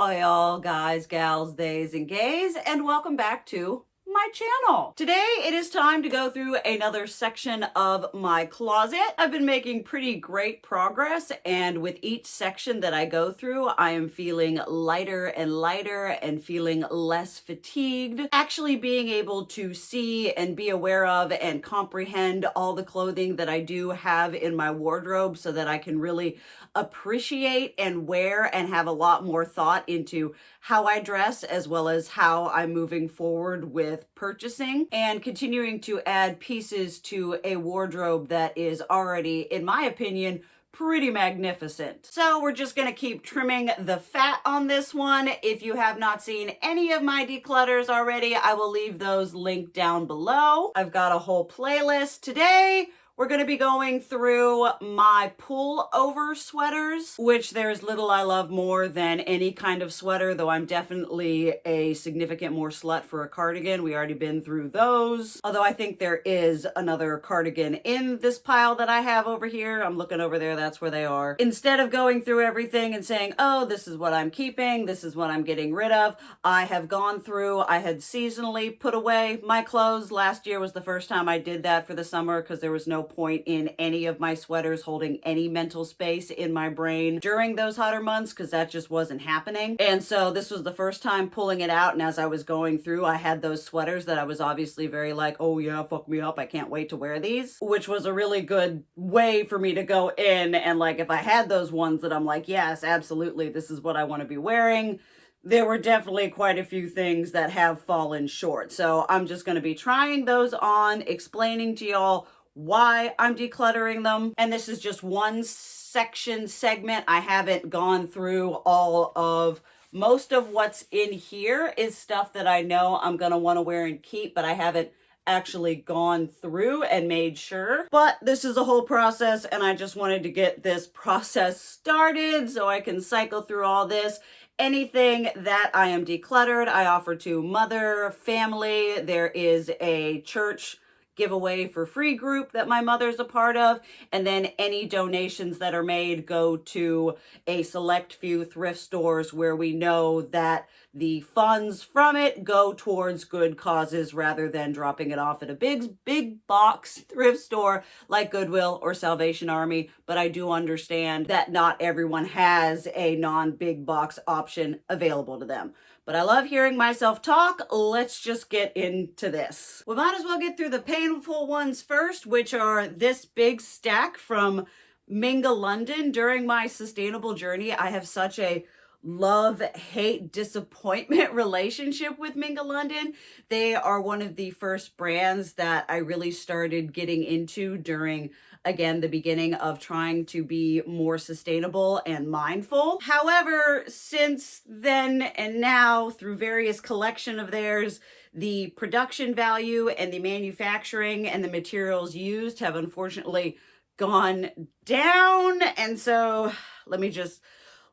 Ahoy all guys, gals, theys, and gays, and welcome back to my channel. Today it is time to go through another section of my closet. I've been making pretty great progress, and with each section that I go through, I am feeling lighter and lighter and feeling less fatigued. Actually being able to see and be aware of and comprehend all the clothing that I do have in my wardrobe so that I can really appreciate and wear and have a lot more thought into how I dress, as well as how I'm moving forward with purchasing and continuing to add pieces to a wardrobe that is already, in my opinion, pretty magnificent. So we're just gonna keep trimming the fat on this one. If you have not seen any of my declutters already, I will leave those linked down below. I've got a whole playlist. Today we're going to be going through my pullover sweaters, which there's little I love more than any kind of sweater, though I'm definitely a significant more slut for a cardigan. We already been through those. Although I think there is another cardigan in this pile that I have over here. I'm looking over there, that's where they are. Instead of going through everything and saying, oh, this is what I'm keeping, this is what I'm getting rid of, I have gone through, I had seasonally put away my clothes. Last year was the first time I did that for the summer because there was no point in any of my sweaters holding any mental space in my brain during those hotter months because that just wasn't happening. And so this was the first time pulling it out, and as I was going through, I had those sweaters that I was obviously very like, oh yeah, fuck me up, I can't wait to wear these, which was a really good way for me to go in and like, if I had those ones that I'm like, yes, absolutely, this is what I want to be wearing, there were definitely quite a few things that have fallen short. So I'm just going to be trying those on, explaining to y'all why I'm decluttering them. And this is just one segment. I haven't gone through all of most of what's in here is stuff that I know I'm going to want to wear and keep, but I haven't actually gone through and made sure. But this is a whole process, and I just wanted to get this process started so I can cycle through all this. Anything that I am decluttered, I offer to mother, family. There is a church giveaway for free group that my mother's a part of, and then any donations that are made go to a select few thrift stores where we know that the funds from it go towards good causes rather than dropping it off at a big box thrift store like Goodwill or Salvation Army. But I do understand that not everyone has a non-big box option available to them. But I love hearing myself talk. Let's just get into this. We might as well get through the painful ones first, which are this big stack from Minga London. During my sustainable journey, I have such a love-hate disappointment relationship with Minga London. They are one of the first brands that I really started getting into during, again, the beginning of trying to be more sustainable and mindful. However, since then and now, through various collection of theirs, the production value and the manufacturing and the materials used have unfortunately gone down. And so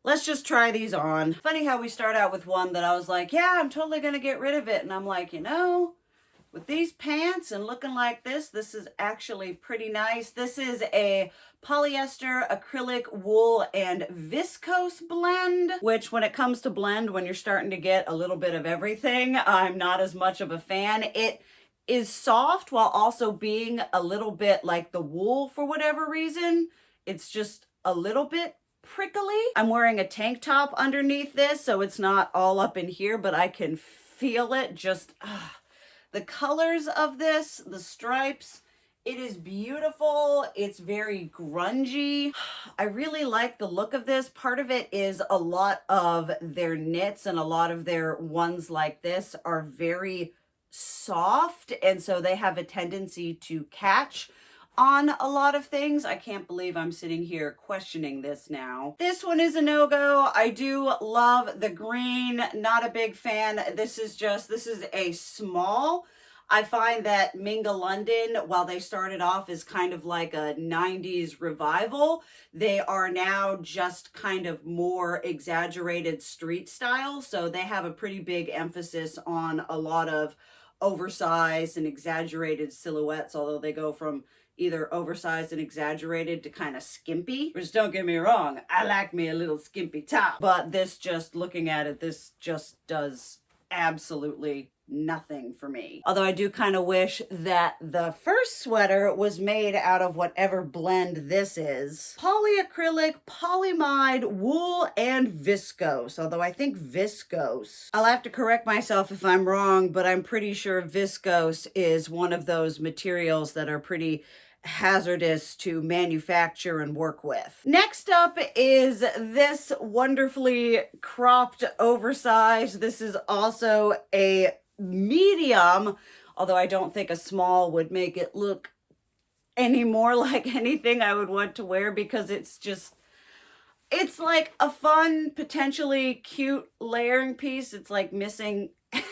let's just try these on. Funny how we start out with one that I was like, yeah, I'm totally gonna get rid of it. And I'm like, you know, with these pants and looking like this is actually pretty nice. This is a polyester, acrylic, wool, and viscose blend, which when it comes to blend, when you're starting to get a little bit of everything, I'm not as much of a fan. It is soft while also being a little bit like the wool for whatever reason. It's just a little bit prickly. I'm wearing a tank top underneath this, so it's not all up in here, but I can feel it just, the colors of this, the stripes, it is beautiful. It's very grungy. I really like the look of this. Part of it is a lot of their knits and a lot of their ones like this are very soft, and so they have a tendency to catch on a lot of things. I can't believe I'm sitting here questioning this now. This one is a no-go. I do love the green, not a big fan. This is a small. I find that Minga London, while they started off as kind of like a 90s revival, they are now just kind of more exaggerated street style. So they have a pretty big emphasis on a lot of oversized and exaggerated silhouettes, although they go from either oversized and exaggerated to kind of skimpy. Which, don't get me wrong, I like me a little skimpy top. But this, just looking at it, this just does absolutely nothing for me. Although I do kind of wish that the first sweater was made out of whatever blend this is. Polyacrylic, polyamide, wool, and viscose. Although I think viscose, I'll have to correct myself if I'm wrong, but I'm pretty sure viscose is one of those materials that are pretty hazardous to manufacture and work with. Next up is this wonderfully cropped oversized. This is also a medium, although I don't think a small would make it look any more like anything I would want to wear, because it's like a fun, potentially cute layering piece. It's like missing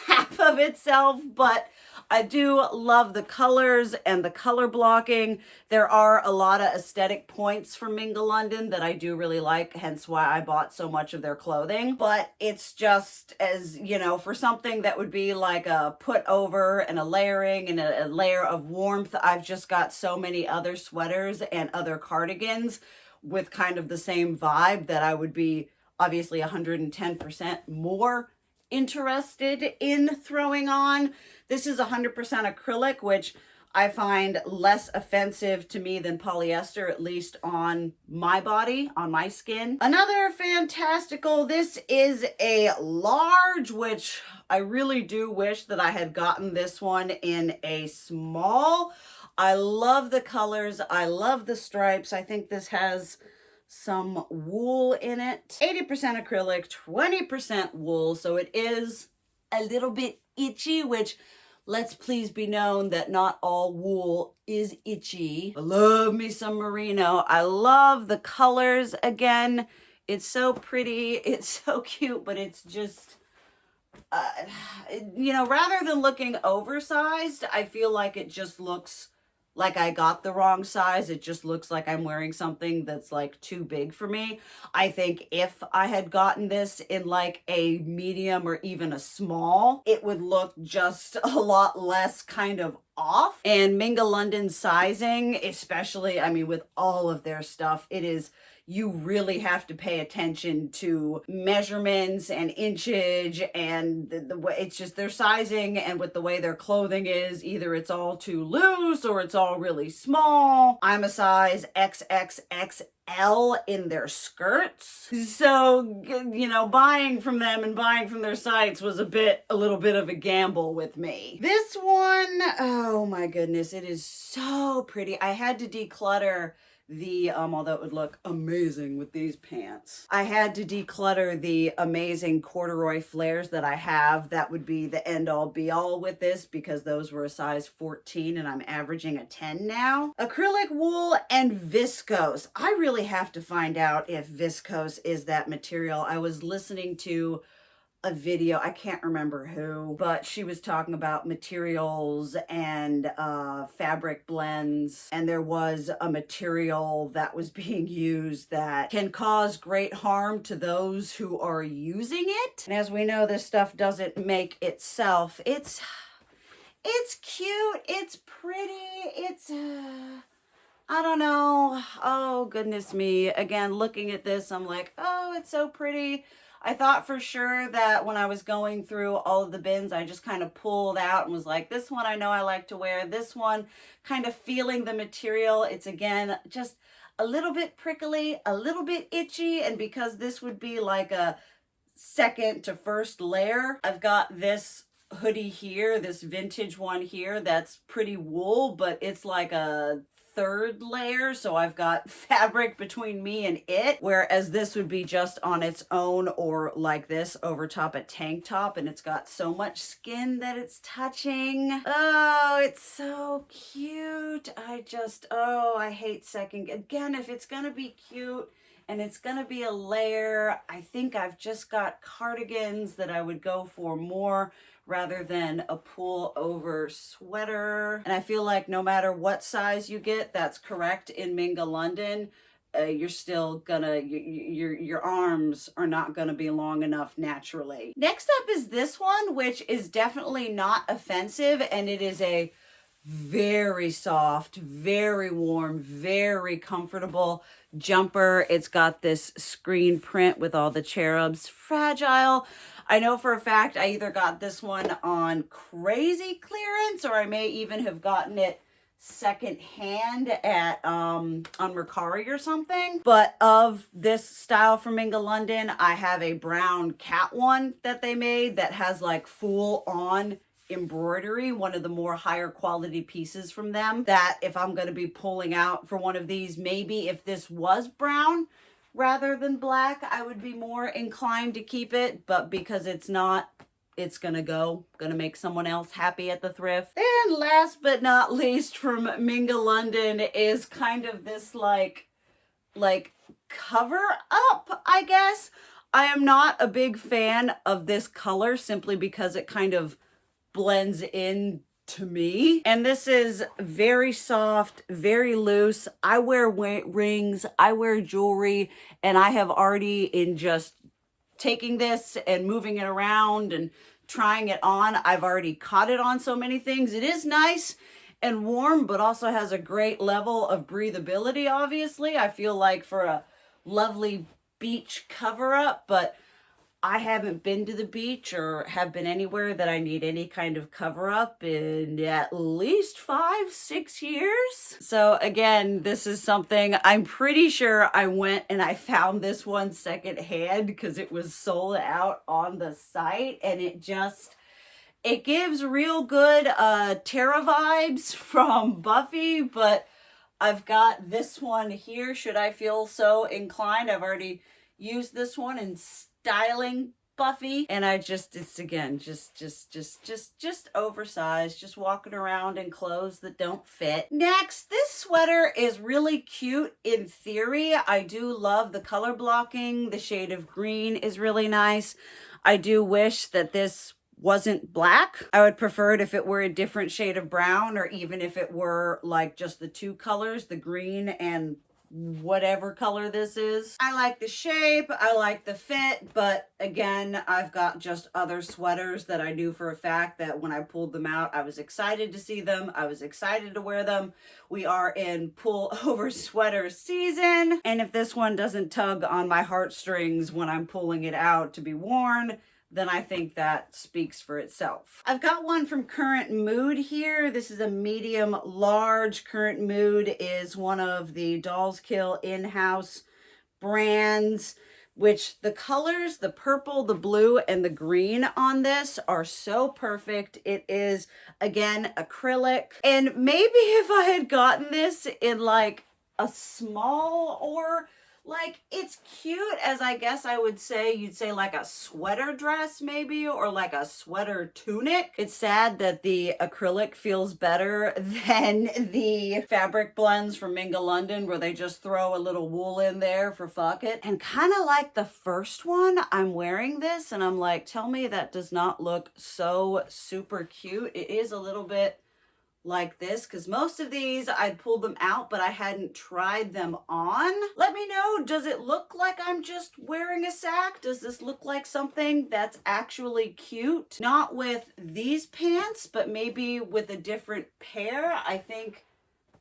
half of itself, but I do love the colors and the color blocking. There are a lot of aesthetic points from Minga London that I do really like, hence why I bought so much of their clothing. But it's just, as you know, for something that would be like a put over and a layering and a layer of warmth, I've just got so many other sweaters and other cardigans with kind of the same vibe that I would be obviously 110% more interested in throwing on. This is 100% acrylic, which I find less offensive to me than polyester, at least on my body, on my skin. Another fantastical, this is a large, which I really do wish that I had gotten this one in a small. I love the colors. I love the stripes. I think this has some wool in it. 80% acrylic, 20% wool. So it is a little bit itchy, which, let's please be known that not all wool is itchy. I love me some merino. I love the colors. Again, it's so pretty. It's so cute, but it's just, you know, rather than looking oversized, I feel like it just looks like I got the wrong size. It just looks like I'm wearing something that's like too big for me. I think if I had gotten this in like a medium or even a small, it would look just a lot less kind of off. And Minga London sizing, especially, I mean, with all of their stuff, it is, you really have to pay attention to measurements and inchage and the way, it's just their sizing, and with the way their clothing is, either it's all too loose or it's all really small. I'm a size XXXL in their skirts. So, you know, buying from them and buying from their sites was a little bit of a gamble with me. This one, oh my goodness, it is so pretty. I had to declutter the, although it would look amazing with these pants, I had to declutter the amazing corduroy flares that I have. That would be the end all be all with this, because those were a size 14 and I'm averaging a 10 now. Acrylic wool and viscose. I really have to find out if viscose is that material. I was listening to a video, I can't remember who, but she was talking about materials and fabric blends, and there was a material that was being used that can cause great harm to those who are using it. And as we know, this stuff doesn't make itself. It's cute, it's pretty, it's I don't know. Oh goodness me. Again, looking at this, I'm like, oh, it's so pretty. I thought for sure that when I was going through all of the bins, I just kind of pulled out and was like, this one I know I like to wear. This one, kind of feeling the material. It's, again, just a little bit prickly, a little bit itchy. And because this would be like a second to first layer, I've got this hoodie here, this vintage one here, that's pretty wool, but it's like a third layer, so I've got fabric between me and it, whereas this would be just on its own, or like this over top a tank top, and it's got so much skin that it's touching. Oh, it's so cute. I hate second. Again, if it's gonna be cute and it's gonna be a layer, I think I've just got cardigans that I would go for more rather than a pull over sweater. And I feel like no matter what size you get, that's correct in Minga London, you're still gonna, your arms are not gonna be long enough naturally. Next up is this one, which is definitely not offensive, and it is a very soft, very warm, very comfortable jumper. It's got this screen print with all the cherubs. Fragile. I know for a fact I either got this one on crazy clearance or I may even have gotten it second hand at on Mercari or something. But of this style from Minga London, I have a brown cat one that they made that has like full on embroidery, one of the more higher quality pieces from them, that if I'm going to be pulling out for one of these, maybe if this was brown rather than black, I would be more inclined to keep it, but because it's not, it's gonna make someone else happy at the thrift. And last but not least from Minga London is kind of this like cover up, I guess. I am not a big fan of this color simply because it kind of blends in to me. And this is very soft, very loose. I wear rings, I wear jewelry, and I have already, in just taking this and moving it around and trying it on, I've already caught it on so many things. It is nice and warm, but also has a great level of breathability, obviously. I feel like for a lovely beach cover up, but I haven't been to the beach or have been anywhere that I need any kind of cover up in at least 5-6 years. So again, this is something I'm pretty sure I went and I found this one secondhand because it was sold out on the site, and it gives real good Terra vibes from Buffy, but I've got this one here should I feel so inclined. I've already used this one in styling Buffy, and it's again just oversized, just walking around in clothes that don't fit. Next, this sweater is really cute in theory. I do love the color blocking. The shade of green is really nice. I do wish that this wasn't black. I would prefer it if it were a different shade of brown, or even if it were like just the two colors, the green and whatever color this is. I like the shape, I like the fit, but again, I've got just other sweaters that I knew for a fact that when I pulled them out, I was excited to see them. I was excited to wear them. We are in pull over sweater season, and if this one doesn't tug on my heartstrings when I'm pulling it out to be worn, then I think that speaks for itself. I've got one from Current Mood here. This is a medium large. Current Mood is one of the Dolls Kill in-house brands, which the colors, the purple, the blue, and the green on this are so perfect. It is, again, acrylic. And maybe if I had gotten this in like a small, or like, it's cute as I guess I would say, you'd say like a sweater dress maybe, or like a sweater tunic. It's sad that the acrylic feels better than the fabric blends from Minga London, where they just throw a little wool in there for fuck it. And kind of like the first one, I'm wearing this and I'm like, tell me that does not look so super cute. It is a little bit like this, because most of these I'd pulled them out, but I hadn't tried them on. Let me know, does it look like I'm just wearing a sack? Does this look like something that's actually cute? Not with these pants, but maybe with a different pair. I think,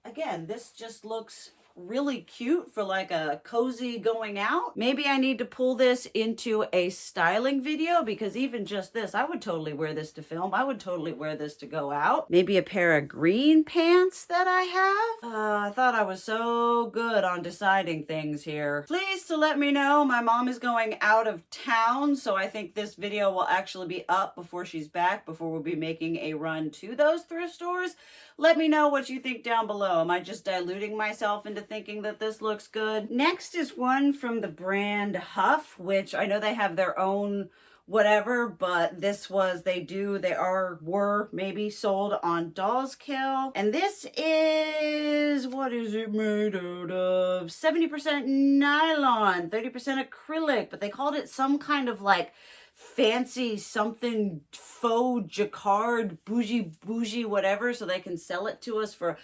again, this just looks really cute for like a cozy going out. Maybe I need to pull this into a styling video, because even just this, I would totally wear this to film. I would totally wear this to go out. Maybe a pair of green pants that I have. I thought I was so good on deciding things here. Please to let me know. My mom is going out of town, so I think this video will actually be up before she's back, before we'll be making a run to those thrift stores. Let me know what you think down below. Am I just diluting myself into thinking that this looks good? Next is one from the brand Huff, which I know they have their own whatever, but this was, were maybe sold on Dolls Kill. And this is, what is it made out of? 70% nylon, 30% acrylic, but they called it some kind of like fancy something faux jacquard bougie whatever, so they can sell it to us for,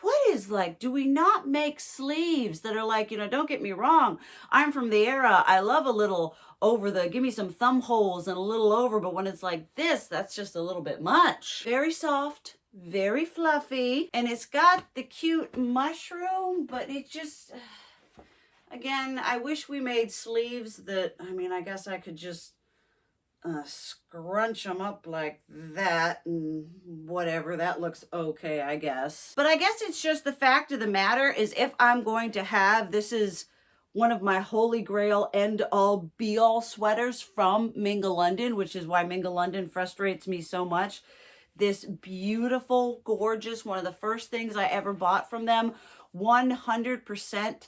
what is, like, do we not make sleeves that are like, don't get me wrong, I'm from the era, I love a little over the, give me some thumb holes and a little over, but when it's like this, that's just a little bit much. Very soft, very fluffy, and it's got the cute mushroom, but it just, again, I wish we made sleeves that, I mean, I guess I could just scrunch them up like that and whatever. That looks okay, I guess. But I guess it's just the fact of the matter is if I'm going to have, this is one of my holy grail end all be all sweaters from Minga London, which is why Minga London frustrates me so much. This beautiful, gorgeous, one of the first things I ever bought from them, 100%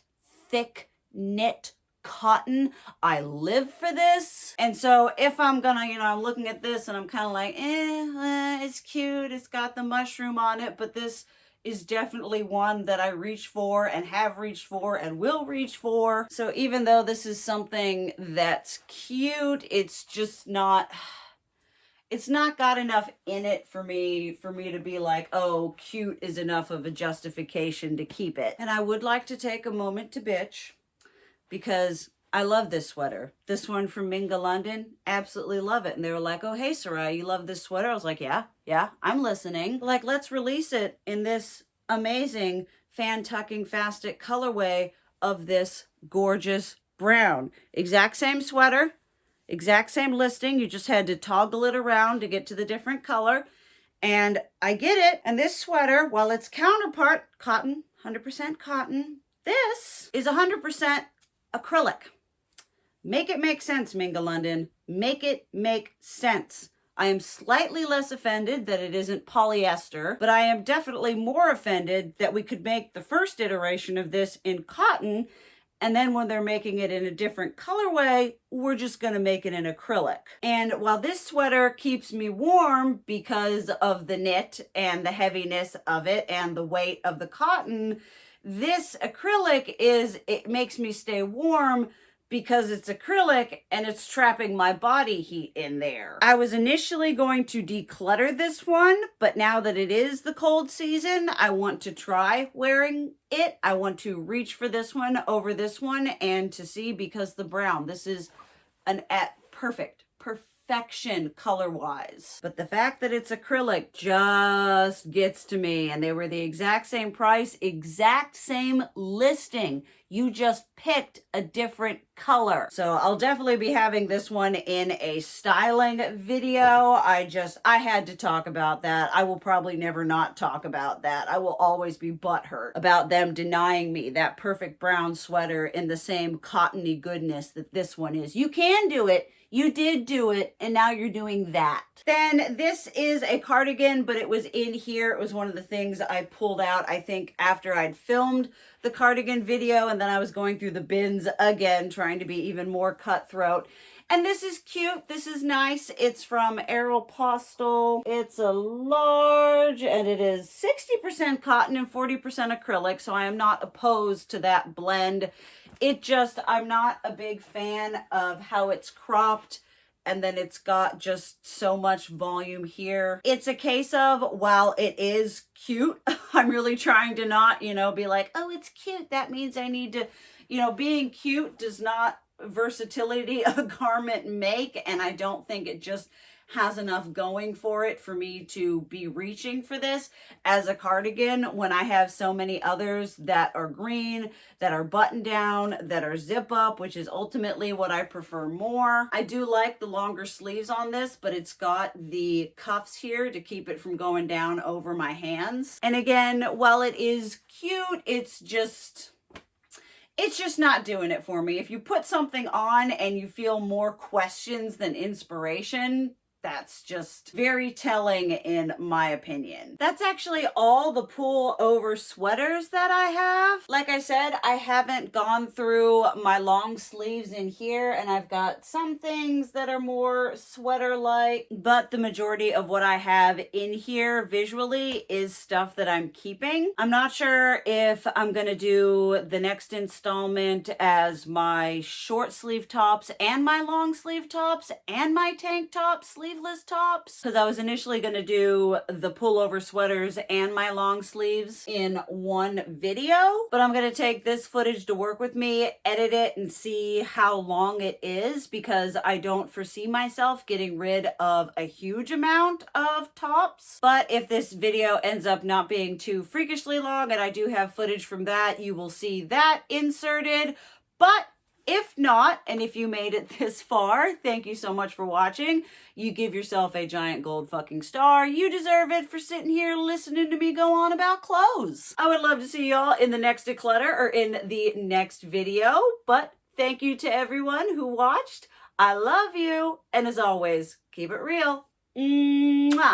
thick knit cotton. I live for this. And so if I'm gonna, I'm looking at this and I'm kind of like, it's cute. It's got the mushroom on it, but this is definitely one that I reach for and have reached for and will reach for. So even though this is something that's cute, it's just not, it's not got enough in it for me to be like, oh, cute is enough of a justification to keep it. And I would like to take a moment to bitch, because I love this sweater. This one from Minga London, absolutely love it. And they were like, oh, hey, Sarai, you love this sweater? I was like, yeah, I'm listening. Like, let's release it in this amazing fan tucking fastic colorway of this gorgeous brown. Exact same sweater, exact same listing. You just had to toggle it around to get to the different color. And I get it. And this sweater, while its counterpart, cotton, 100% cotton, this is 100% acrylic. Make it make sense, Minga London. Make it make sense. I am slightly less offended that it isn't polyester, but I am definitely more offended that we could make the first iteration of this in cotton, and then when they're making it in a different colorway, we're just gonna make it in acrylic. And while this sweater keeps me warm because of the knit and the heaviness of it and the weight of the cotton, this acrylic it makes me stay warm because it's acrylic and it's trapping my body heat in there. I was initially going to declutter this one, but now that it is the cold season, I want to try wearing it. I want to reach for this one over this one and to see, because the brown, this is an perfection color-wise. But the fact that it's acrylic just gets to me, and they were the exact same price, exact same listing. You just picked a different color. So I'll definitely be having this one in a styling video. I had to talk about that. I will probably never not talk about that. I will always be butthurt about them denying me that perfect brown sweater in the same cottony goodness that this one is. You can do it. You did do it, and now you're doing that. Then this is a cardigan, but it was in here. It was one of the things I pulled out, I think, after I'd filmed the cardigan video, and then I was going through the bins again, trying to be even more cutthroat. And this is cute. This is nice. It's from Aeropostale. It's a large, and it is 60% cotton and 40% acrylic, so I am not opposed to that blend. I'm not a big fan of how it's cropped, and then it's got just so much volume here. It's a case of, while it is cute, I'm really trying to not, be like, oh, it's cute, that means I need to, being cute does not versatility a garment make, and I don't think it just has enough going for it for me to be reaching for this as a cardigan when I have so many others that are green, that are button down, that are zip up, which is ultimately what I prefer more. I do like the longer sleeves on this, but it's got the cuffs here to keep it from going down over my hands. And again, while it is cute, it's just not doing it for me. If you put something on and you feel more questions than inspiration, that's just very telling in my opinion. That's actually all the pull over sweaters that I have. Like I said, I haven't gone through my long sleeves in here, and I've got some things that are more sweater-like, but the majority of what I have in here visually is stuff that I'm keeping. I'm not sure if I'm gonna do the next installment as my short sleeve tops and my long sleeve tops and my tank top sleeve sleeveless tops because I was initially going to do the pullover sweaters and my long sleeves in one video, but I'm going to take this footage to work with me, edit it, and see how long it is because I don't foresee myself getting rid of a huge amount of tops. But if this video ends up not being too freakishly long and I do have footage from that, you will see that inserted. But if not, and if you made it this far, thank you so much for watching. You give yourself a giant gold fucking star. You deserve it for sitting here listening to me go on about clothes. I would love to see y'all in the next declutter or in the next video, but thank you to everyone who watched. I love you, and as always, keep it real. Mwah.